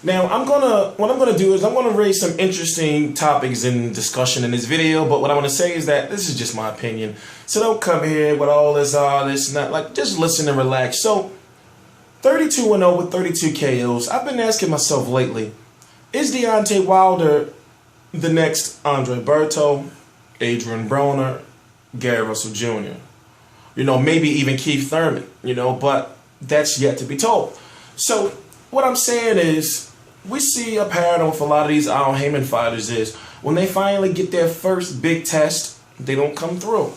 Now, what I'm gonna do is I'm gonna raise some interesting topics in discussion in this video. But what I want to say is that this is just my opinion. So don't come here with all this, and that. Like, just listen and relax. So, 32-0 with 32 KOs. I've been asking myself lately, is Deontay Wilder the next Andre Berto, Adrian Broner, Gary Russell Jr.? Maybe even Keith Thurman, but that's yet to be told. So what I'm saying is, we see a pattern with a lot of these Al Heyman fighters is when they finally get their first big test, they don't come through.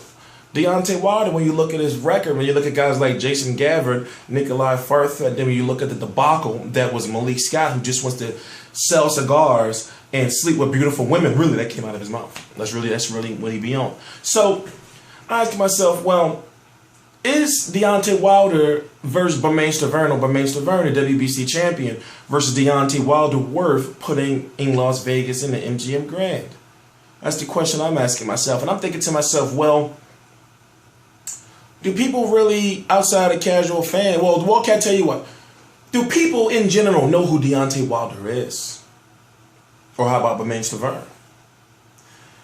Deontay Wilder, when you look at his record, when you look at guys like Jason Gabbard, Nikolai Firth, and then when you look at the debacle that was Malik Scott, who just wants to sell cigars and sleep with beautiful women, really, that came out of his mouth. That's really what he be on. So I asked myself, well, is Deontay Wilder versus Bermane Stiverne, or Bermane Stiverne, the WBC champion, versus Deontay Wilder worth putting in Las Vegas in the MGM Grand? That's the question I'm asking myself. And I'm thinking to myself, well, do people really, outside a casual fan, well, can I tell you what? Do people in general know who Deontay Wilder is? Or how about Bermane Stiverne?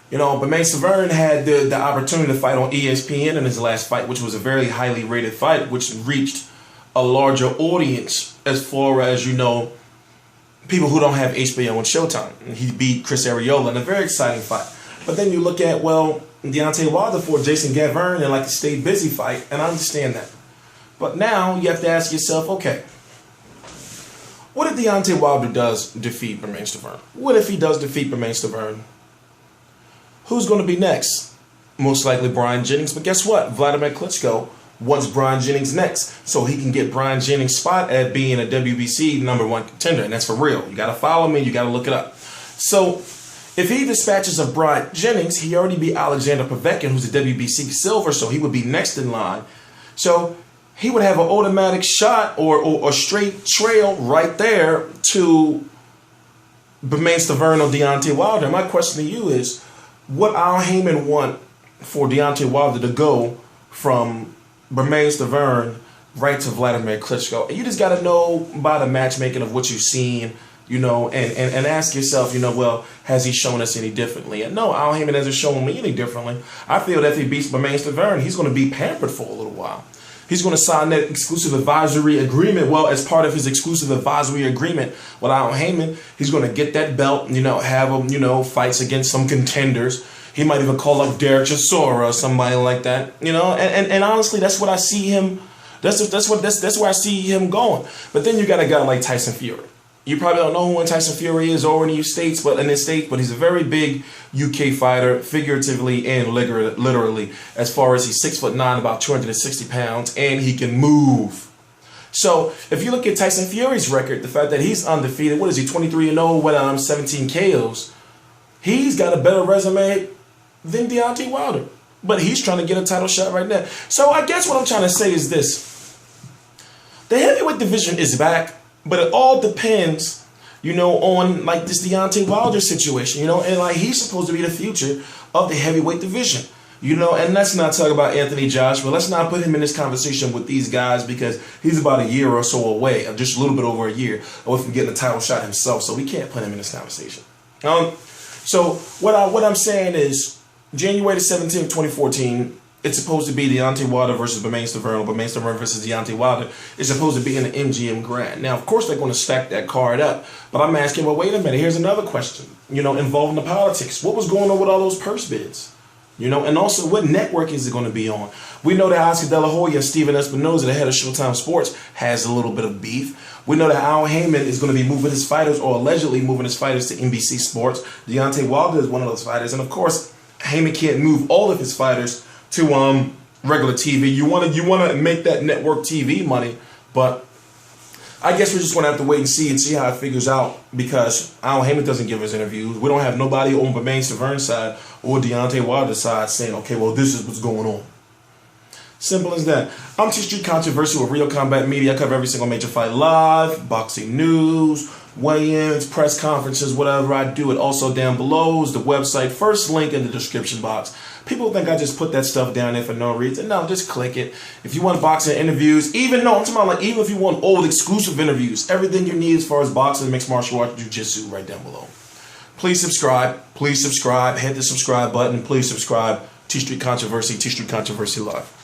Bermane Stiverne had the opportunity to fight on ESPN in his last fight, which was a very highly rated fight, which reached a larger audience as far as, people who don't have HBO and Showtime. He beat Chris Arreola in a very exciting fight. But then you look at, Deontay Wilder for Jason Gavern and a stay busy fight, and I understand that. But now you have to ask yourself, okay, what if Deontay Wilder does defeat Bermane Stiverne? What if he does defeat Bermane Stiverne? Who's going to be next? Most likely Brian Jennings. But guess what? Vladimir Klitschko wants Brian Jennings next, so he can get Brian Jennings' spot at being a WBC #1 contender. And that's for real. You got to follow me. You got to look it up. So if he dispatches of Brian Jennings, he already beat Alexander Povetkin, who's a WBC silver, so he would be next in line. So he would have an automatic shot or straight trail right there to Bermane Stiverne or Deontay Wilder. My question to you is, what Al Heyman want for Deontay Wilder to go from Bermane Stiverne right to Vladimir Klitschko? And you just got to know by the matchmaking of what you've seen, and ask yourself, well, has he shown us any differently? And no, Al Heyman hasn't shown me any differently. I feel that if he beats Bermane Stiverne, he's going to be pampered for a little while. He's going to sign that exclusive advisory agreement. Well, as part of his exclusive advisory agreement with Al Heyman, he's going to get that belt, have him, fights against some contenders. He might even call up Derek Chisora or somebody like that, and honestly, that's what I see him. That's where I see him going. But then you got a guy like Tyson Fury. You probably don't know who Tyson Fury is or in the States, but he's a very big UK fighter, figuratively and literally, as far as he's 6'9", about 260 pounds, and he can move. So if you look at Tyson Fury's record, the fact that he's undefeated, what is he, 23-0 with 17 KOs, he's got a better resume than Deontay Wilder. But he's trying to get a title shot right now. So I guess what I'm trying to say is this. The heavyweight division is back. But it all depends, on this Deontay Wilder situation, and he's supposed to be the future of the heavyweight division, and let's not talk about Anthony Joshua. Let's not put him in this conversation with these guys because he's about a year or so away, just a little bit over a year, away from getting a title shot himself. So we can't put him in this conversation. So what I'm saying is January the 17th, 2014. It's supposed to be Deontay Wilder versus Bermane Stiverne, or Bermane Stiverne versus Deontay Wilder. It's supposed to be in the MGM Grand. Now, of course, they're going to stack that card up. But I'm asking, well, wait a minute. Here's another question, involving the politics. What was going on with all those purse bids? And also, what network is it going to be on? We know that Oscar De La Hoya and Steven Espinoza, the head of Showtime Sports, has a little bit of beef. We know that Al Heyman is going to be moving his fighters, or allegedly moving his fighters, to NBC Sports. Deontay Wilder is one of those fighters. And, of course, Heyman can't move all of his fighters to regular TV. You want to make that network TV money, but I guess we're just going to have to wait and see how it figures out, because Al Heyman doesn't give us interviews. We don't have nobody on Bermane Stiverne's side or Deontay Wilder's side saying, okay, well, this is what's going on. Simple as that. I'm T Street Controversy with Real Combat Media. I cover every single major fight live, boxing news, weigh-ins, press conferences, whatever I do. It also down below is the website. First link in the description box. People think I just put that stuff down there for no reason. No, just click it. If you want boxing interviews, even if you want old exclusive interviews, everything you need as far as boxing, mixed martial arts, jiu-jitsu, right down below. Please subscribe. Please subscribe. Hit the subscribe button. Please subscribe. T Street Controversy, T Street Controversy Live.